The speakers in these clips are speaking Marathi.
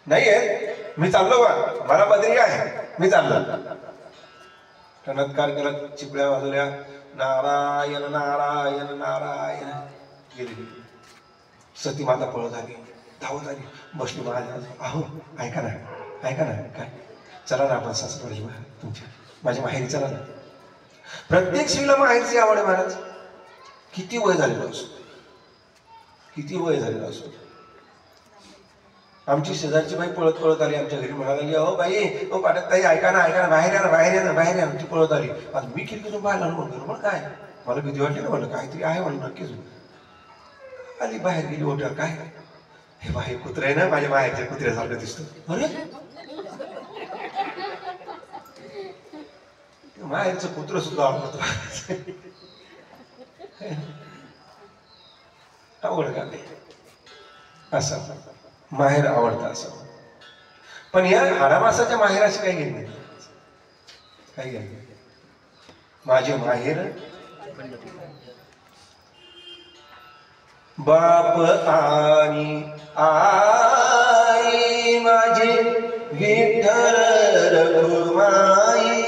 नाही आहे, मी चाललो बा, मला बदरी आहे, मी चाललो. टणत्कार करत चिपळ्या वाजवल्या, नारायण नारायण नारायण. गेली. सती माता पळत आली, धावत आली, बसली महाराज. अहो ऐका ना, ऐका ना, काय चला ना आपण सासरवाडी तुमच्या माझ्या माहेरी चला ना. प्रत्येक स्त्रीला माहेरची आवड आहे महाराज. किती वय झालेलं असो, किती वय झालेलं असो. आमची शेजारची बाई पळत पळत आली आमच्या घरी, म्हणायला लागली, अहो बाई, ओ पाठक ताई, ऐका ना, ऐका ना, बाहेर या ना, बाहेर या ना, बाहेर या. ती पळत आली. आज मी खिडकीतून बाहेर आलो म्हणतो, पण काय मला भीती वाटली ना, म्हणलं काहीतरी आहे म्हणून नक्कीच. आली बाहेर, गेली ओट्यावर, काय हे बाई कुत्रा आहे ना, माझ्या माहेरच्या कुत्र्यासारखं दिसतं. अरे माहेरचं कुत्र सुद्धा आवडतं. आवड का नाही असं, माहेर आवडतं असं. पण या हाडामासाच्या माहेराशी काही घेत नाही, काही घेत नाही. माझे माहेर बाप आणि आई, माझे विठ्ठल रखुमाई,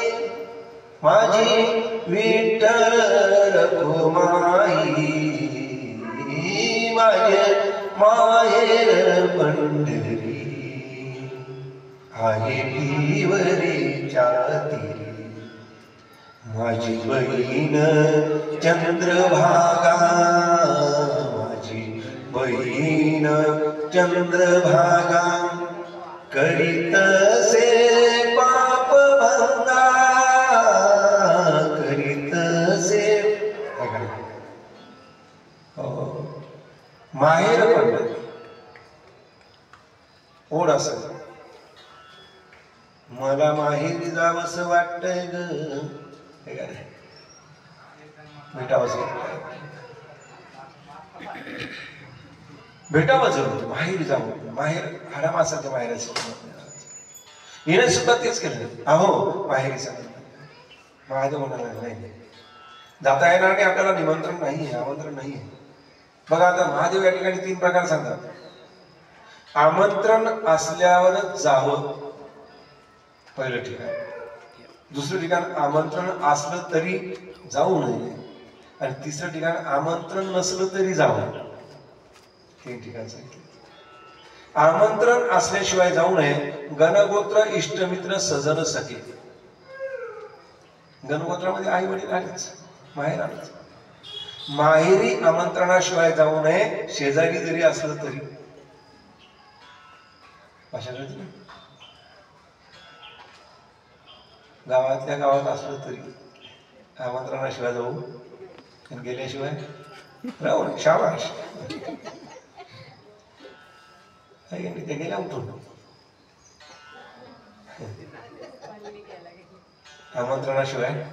माझी विठ्ठल रखुमाई, माझे माहेर पंढरी आहे भीवरीच्या तीरी, माझी बहीण चंद्रभागा, माझी बहीण चंद्रभागा, करीत से पाप भंगा, करीत से. माहेर पंढरी ओढ असं. मला माहेरी जावंस वाटतंय ग, भेटावंस वाटतंय, भेटावंच माहेरी जावं. माहेर हाडामासाच्या माहेराचं हिने सुद्धा तेच केलं. अहो माहेरी सांगितलं. महादेव म्हणाला नाही, जाता येणार नाही, आपल्याला निमंत्रण नाही, आमंत्रण नाही. बघा आता महादेव या ठिकाणी 3 प्रकार सांगतात. आमंत्रण असल्यावरच जावं, पहिलं ठिकाण. दुसरं ठिकाण आमंत्रण असलं तरी जाऊ नये, आणि तिसरं ठिकाण आमंत्रण नसलं तरी जावं. 3 ठिकाण सांगितले. आमंत्रण असल्याशिवाय जाऊ नये. गणगोत्र इष्टमित्र सजन सखे. गणगोत्रामध्ये आई वडील आलेच, माहेर आलेच. माहेरी आमंत्रणाशिवाय जाऊ नये, शेजारी जरी असलं तरी. भाषा कळते ना? गावातल्या गावात असलं तरी आमंत्रणाशिवाय जाऊ, आणि गेल्याशिवाय राहू नये. शाबाश. ते गेल्या उठून आमंत्रणाशिवाय.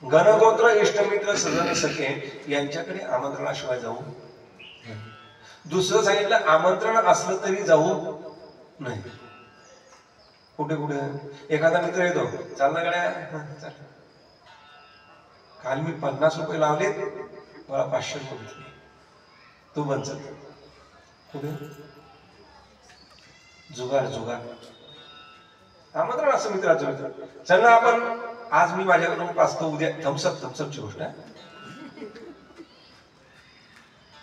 गणगोत्र इष्टमित्र सजन सखे यांच्याकडे आमंत्रणाशिवाय जाऊ. दुसरं सांगितलं आमंत्रण असलं तरी जाऊ नाही. कुठे कुठे एखादा मित्र येतो, चाल ना गड्या, चाल. काल मी 50 रुपये लावलेत, मला 500 रुपये भेटले, तू बन चल. कुठे जुगार जुगार. आमंत्रण असं मित्राचं मित्र, चल ना आपण, आज मी माझ्याकडून पाचतो, उद्या थम्सअप. थम्सअपची गोष्ट आहे.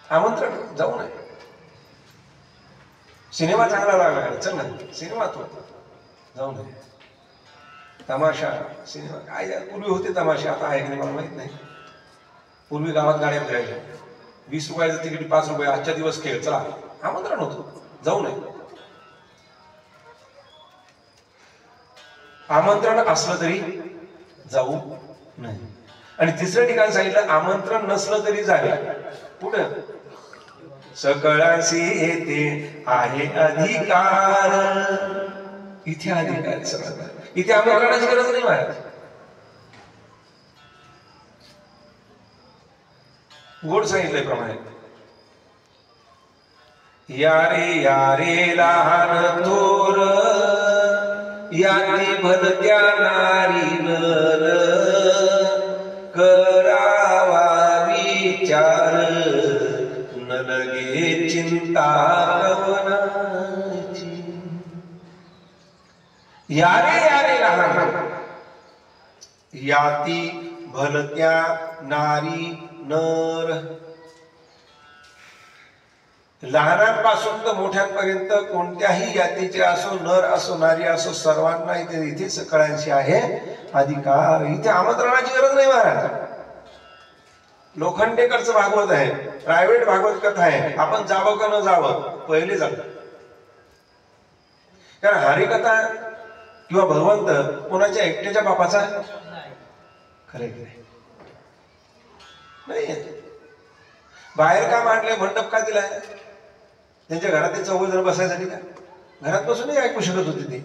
आमंत्रण जाऊ नये. सिनेमा चांगला लागला, चल ना सिनेमा, तो जाऊ नये. तमाशा, सिनेमा काय पूर्वी होते तमाशे, आता आहे की नाही मला माहित नाही. पूर्वी गावात गाड्या फिरायच्या, 20 रुपयाचं तिकीट, 5 रुपये, आजच्या दिवस खेळ, चला. आमंत्रण होतं, जाऊ नये. आमंत्रण असलं तरी जाऊ नये. आणि तिसरं ठिकाण सांगितलं आमंत्रण नसलं तरी जावे. कुठं? सकळाशी येते आहे अधिकार. इथे अधिकार सगळं, इथे आमंत्रणाची गरज नाही महाराज. गोड सांगितलंय प्रमाणे, यारे लहान थोर, याती भलत्या नारी नर, करावा विचार, न लगे चिंता कवना. यारे यारे लहान याती भलत्या नारी नर. लहानांपासून तर मोठ्यांपर्यंत कोणत्याही जातीचे असो, नर असो नारी असो, सर्वांना इथे सगळ्यांशी आहे अधिकार. इथे आमंत्रणाची गरज नाही महाराज. लोखंडेकरचं भागवत आहे, प्रायव्हेट भागवत कथा आहे. आपण जावं का न जावं, पहिले जावं. कारण हरिकथा किंवा भगवंत कोणाच्या एकट्याच्या बापाचा खरे नाही. बाहेर का मांडले, मंडप का दिलाय? त्यांच्या घरात ते 14 जण बसायसाठी का? घरात बसूनही ऐकू शकत होते ते.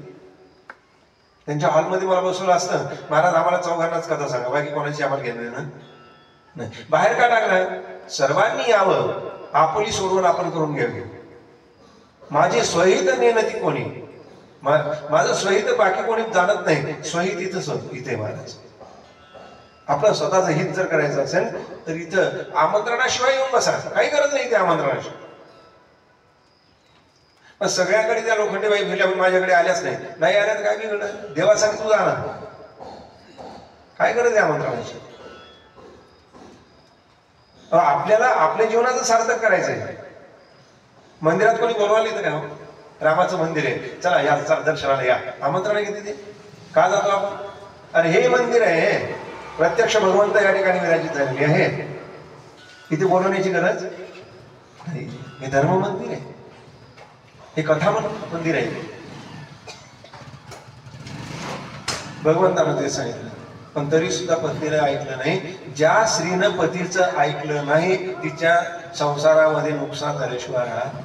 त्यांच्या हॉलमध्ये मला बसवलं असतं, महाराज आम्हाला 4घांनाच कथा सांगा, बाकी कोणाची आम्हाला घेणं ना नाही. बाहेर का टाकलं? सर्वांनी यावं, आपुली सोडवून आपण करून घ्यावे. माझे स्वहित नेनती कोणी, माझं स्वहित बाकी कोणी जाणत नाही. स्वहित इथे महाराज. आपलं स्वतःचं हित जर करायचं असेल तर इथं आमंत्रणाशिवाय येऊन बसा, काही गरज नाही त्या आमंत्रणाशिवाय. पण सगळ्याकडे त्या लोखंडेबाई फिरल्या, माझ्याकडे आल्याच नाही आल्यात काय बिघडलं? देवासाठी तू जाणार, काय गरज आहे आमंत्रणाची? आपल्याला आपल्या जीवनाचं सार्थक करायचंय. मंदिरात कोणी बोलवायला येतं का? रामाचं मंदिर आहे, चला या दर्शनाला या, आमंत्रण किती ते का जातो आपण? अरे हे मंदिर आहे, प्रत्यक्ष भगवंत या ठिकाणी विराजित झालेले आहे, इथे बोलवण्याची गरज नाही. हे धर्म मंदिर आहे, हे कथा मंदिर आहे. भगवंतानं ते सांगितलं, पण तरी सुद्धा पत्नीने ऐकलं नाही. ज्या स्त्रीनं पतीचं ऐकलं नाही तिच्या संसारामध्ये नुकसान झाल्याशिवाय राहत.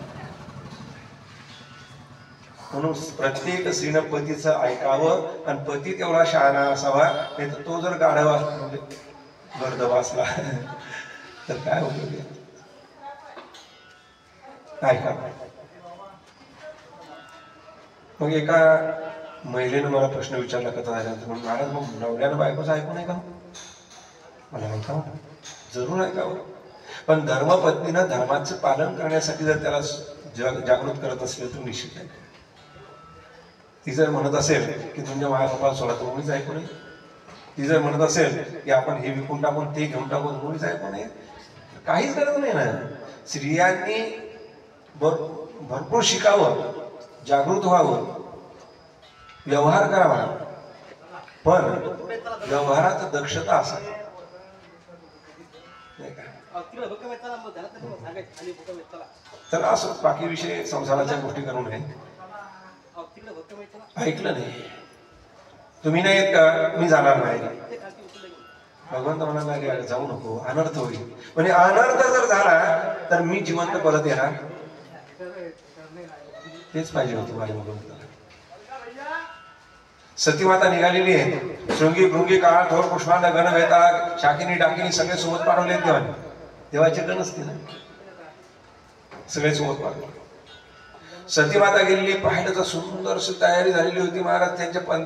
म्हणून प्रत्येक स्त्रीनं पतीचं ऐकावं, आणि पती तेवढा शहाणा असावा. नाही तर तो जर गाढवा म्हणजे गर्दवा असला तर काय उपयोग आहे? ऐका. मग एका महिलेनं मला प्रश्न विचारला कथा झाल्यानंतर, म्हणून महाराज मग नवऱ्यानं बायकोचं ऐकू नाही का? मला ऐकावं, जरूर ऐकावं. पण धर्मपत्नीनं धर्माचं पालन करण्यासाठी जर त्याला जागृत करत असेल तर निश्चित आहे. ती जर म्हणत असेल की तुमच्या मायाबापाला सोडा, तर मुळीच ऐकू नये. ती जर म्हणत असेल की आपण हे विकून टाकून ते घेऊन टाकून, मुळीच ऐकू नये. काहीच गरज नाही ना. स्त्रियांनी भरपूर शिकावं, जागृत व्हावं, व्यवहार करावा, पण व्यवहारात दक्षता असावी. तर असं बाकी विषय संसाराच्या गोष्टी करू नये. ऐकलं नाही, तुम्ही नाही येत का? मी जाणार नाही. भगवंत म्हणाला जाऊ नको, अनर्थ होईल. म्हणजे अनर्थ जर झाला तर मी जिवंत परत येणार. तेच पाहिजे होतं माझ्या भगवंताला. सतीमाता निघालेली आहे, शृंगी भृंगी काळ थोर पुष्पांड गण वेता शाकिनी डाकिनी सगळे सोबत पाठवले देवाने. देवाचे गण असते ना, सगळे सोबत पाठवले. सतीमाता गेलेली, पाहिलं तर सुंदर तयारी झालेली होती महाराज.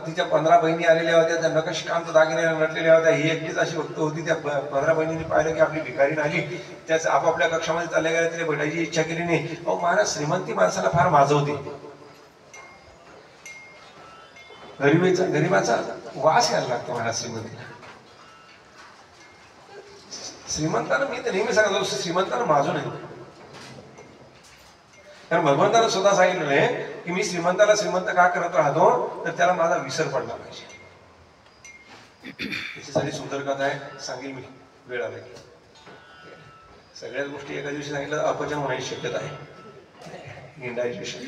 तिच्या 15 बहिणी आलेल्या होत्या, त्या नकशिकांत दागिने नटलेल्या होत्या. ही एकटीच अशी भक्त होती. त्या 15 बहिणींनी पाहिलं की आपली भिकारी आली, त्याच आपापल्या कक्षामध्ये चालल्या गेल्या, तिने भेटायची इच्छा केली नाही. अहो महाराज, श्रीमंती माणसाला फार माजवते. गरिबाचा वास यायला लागतो महाराज श्रीमंतीला. श्रीमंतानं, मी तर नेहमी सांगतो, श्रीमंतानं माजू नये. कारण भगवंतानं स्वतः सांगितलं आहे की मी श्रीमंताला श्रीमंत का करत राहतो, तर त्याला माझा विसर पडला पाहिजे. त्याच्यासाठी सुंदर कथा आहे, सांगेल मी वेळ आला की. सगळ्याच गोष्टी एका दिवशी सांगितलं अपचन होण्याची शक्यता आहे. इंडायजेशन.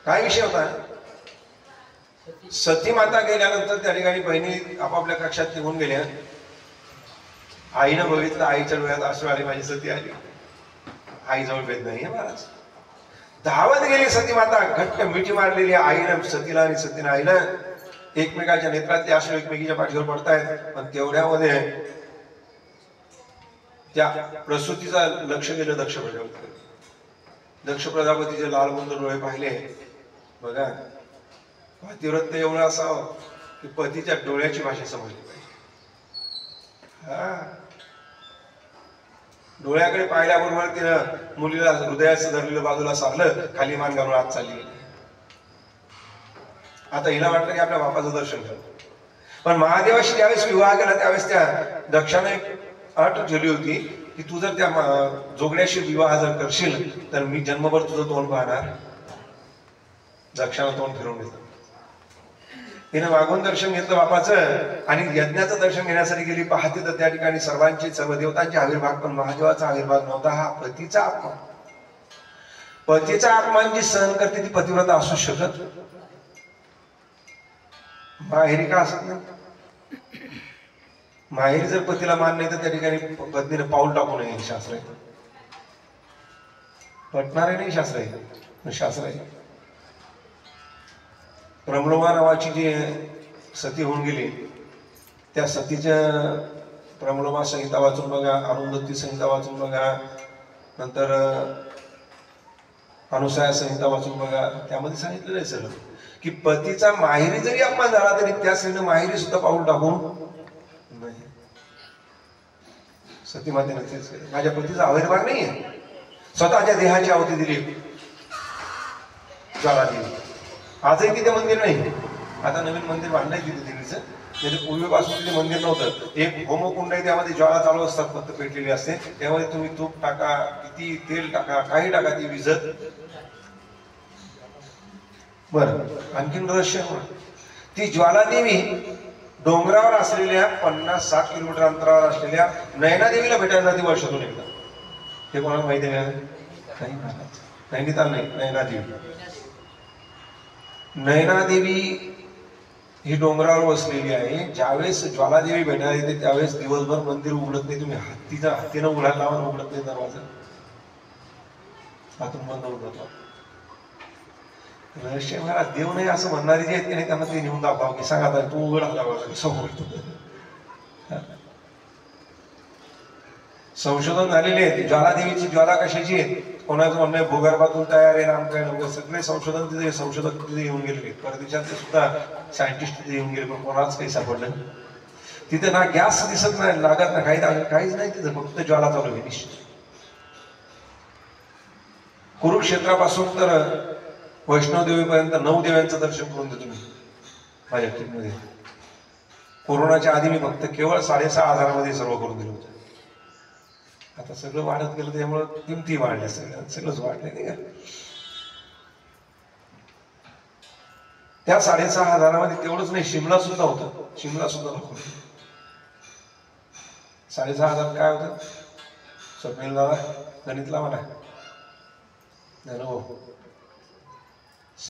काय विषय होता? सती माता गेल्यानंतर त्या ठिकाणी बहिणी आपापल्या कक्षात निघून गेल्या. आईनं बघितलं, आईच्या डोळ्यात अश्रू आले, माझी सती आली. आईजवळ वेद नाहीये महाराज. धावत गेली सती माता, घट्ट मिठी मारलेली आईनं सतीला आणि सतीनं आईला. एकमेकाच्या नेत्रातले अश्रू एकमेकीच्या पाठीवर पडतायत. पण तेवढ्यामध्ये त्या प्रसूतीचा लक्ष गेलं दक्ष प्रजापतीकडे. दक्ष प्रजापतीचे लालबुंद डोळे पाहिले. बघा, पतिव्रत्य एवढं असावं की पतीच्या डोळ्याची भाषा समजली पाहिजे. हा, डोळ्याकडे पाहिल्याबरोबर तिनं मुलीला हृदयाचं धरलेलं बाजूला सारलं, खाली मान घालून आत चालली गेली. आता हिला वाटलं की आपल्या बापाचं दर्शन कर, पण महादेवाशी ज्यावेळेस विवाह केला त्यावेळेस त्या दक्षाने एक अट ठेवली होती की तू जर त्या जोगण्याशी विवाह जर करशील तर मी जन्मभर तुझं तोंड पाहणार. दक्षानं तोंड फिरवून घेतलं. तिने मागून दर्शन घेतलं बापाचं आणि यज्ञाचं दर्शन घेण्यासाठी गेली. पाहते तर त्या ठिकाणी सर्व देवतांचे आविर्भाग, पण महादेवाचा आविर्भाग नव्हता. हा पतीचा अपमान. पतीचा अपमान जी सहन करते ती पतिव्रता असू शकत माहेरी का असत नाही. माहेरी जर पतीला मान नाही तर त्या ठिकाणी पत्नीने पाऊल टाकू नये शास्त्र आहे. पटणार नाही शास्त्र आहे, शास्त्र आहे. प्रमलोमा नावाची जी सती होऊन गेली त्या सतीच्या प्रमलोमा संहिता वाचून बघा, अरुंधती संहिता वाचून बघा, नंतर अनुसया संहिता वाचून बघा. त्यामध्ये सांगितलेलं आहे सर की पतीचा माहेरी जरी अपमान झाला तरी त्या स्त्रीने माहेरी सुद्धा पाऊल टाकून नाही. सती मातेने तेच केलं. माझ्या पतीचा आविर्भाग नाहीये, स्वतःच्या देहाची आहुती दिली ज्वाला देवी. आजही तिथे मंदिर नाही. आता नवीन मंदिर बांधलंय तिथे देवीचं. म्हणजे पूर्वीपासून तिथे मंदिर नव्हतं. एक होमकुंड आहे, त्यामध्ये ज्वाला चालू असतात, फक्त पेटलेली असते. त्यामध्ये तुम्ही तूप टाका, किती तेल टाका, काही टाका, ती विझत. बरं, आणखीन रहस्य. ती ज्वाला देवी डोंगरावर असलेल्या 50-60 किलोमीटर अंतरावर असलेल्या नैना देवीला भेटायला जाते वर्षातून एकदा. हे कोणाला माहिती आहे का? नैनिताल नाही, नैना देवी. नैना देवी ही डोंगरावर बसलेली आहे. ज्यावेळेस ज्वालादेवी भेटायला येते त्यावेळेस दिवसभर मंदिर उघडत नाही. तुम्ही हातीनं उघडायला लावून उघडत नाही दरवाजा, हातून बंद होऊन जातो. रहस्य महाराज देव नाही असं म्हणणारे जे आहेत की नाही त्यांना ते नेऊन दाखवा की सांगा आता तू उघड दरवाजा कसं उघडतो. संशोधन झालेले आहे. ज्वालादेवीची ज्वाला कशाची आहे, कोणाचं म्हणणं आहे भूगर्भातून तयार आहे, नामकरण, सगळे संशोधन तिथे संशोधक तिथे येऊन गेलेले. परदेशातले सुद्धा सायंटिस्ट तिथे येऊन गेले, पण कोणाच काही सापडलं तिथे. ना गॅस दिसत नाही, लागत ना काहीच नाही तिथे, फक्त ज्वाला चालू आहे निश्चित. कुरुक्षेत्रापासून तर वैष्णवदेवीपर्यंत 9 देव्यांचं दर्शन करून देतो मी माझ्या टीममध्ये. कोरोनाच्या आधी मी फक्त केवळ 6,500 सर्व करून दिलं होतं. आता सगळं वाढत गेलं त्यामुळे किमती वाढल्या, सगळंच वाढलं नाही का. त्या 6,500 तेवढंच नाही, शिमला सुद्धा होतं. शिमला सुद्धा नको. 6,500 काय होतं स्वप्नील दादा, गणित लावा ना. हो